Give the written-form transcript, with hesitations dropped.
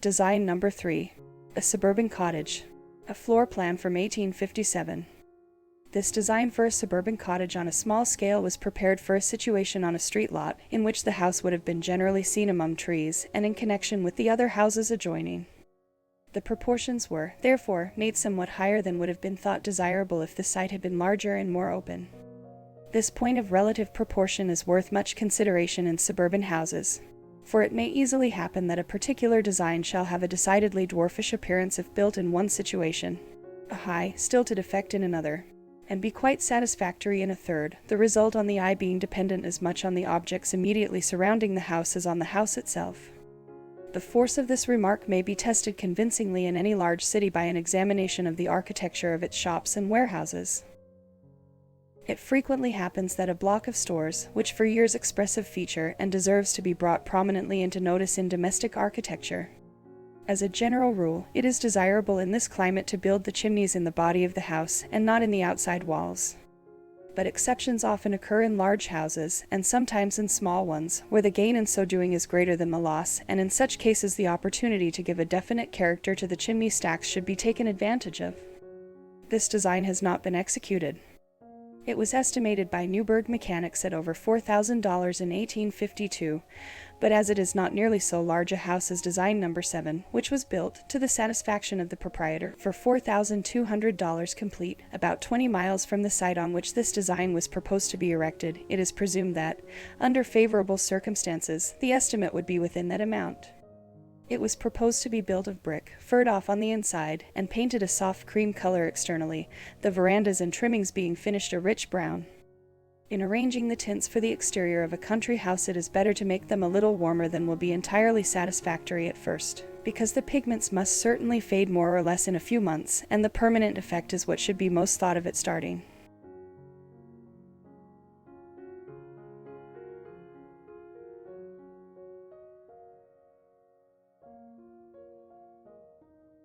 Design number 3. A Suburban Cottage. A floor plan from 1857. This design for a suburban cottage on a small scale was prepared for a situation on a street lot in which the house would have been generally seen among trees and in connection with the other houses adjoining. The proportions were, therefore, made somewhat higher than would have been thought desirable if the site had been larger and more open. This point of relative proportion is worth much consideration in suburban houses, for it may easily happen that a particular design shall have a decidedly dwarfish appearance if built in one situation, a high, stilted effect in another, and be quite satisfactory in a third, the result on the eye being dependent as much on the objects immediately surrounding the house as on the house itself. The force of this remark may be tested convincingly in any large city by an examination of the architecture of its shops and warehouses. It frequently happens that a block of stores, which for years expressive feature and deserves to be brought prominently into notice in domestic architecture. As a general rule, it is desirable in this climate to build the chimneys in the body of the house and not in the outside walls. But exceptions often occur in large houses, and sometimes in small ones, where the gain in so doing is greater than the loss, and in such cases the opportunity to give a definite character to the chimney stacks should be taken advantage of. This design has not been executed. It was estimated by Newburgh mechanics at over $4,000 in 1852, but as it is not nearly so large a house as design number 7, which was built, to the satisfaction of the proprietor, for $4,200 complete, about 20 miles from the site on which this design was proposed to be erected, it is presumed that, under favorable circumstances, the estimate would be within that amount. It was proposed to be built of brick, furred off on the inside, and painted a soft cream color externally, the verandas and trimmings being finished a rich brown. In arranging the tints for the exterior of a country house, it is better to make them a little warmer than will be entirely satisfactory at first, because the pigments must certainly fade more or less in a few months, and the permanent effect is what should be most thought of at starting.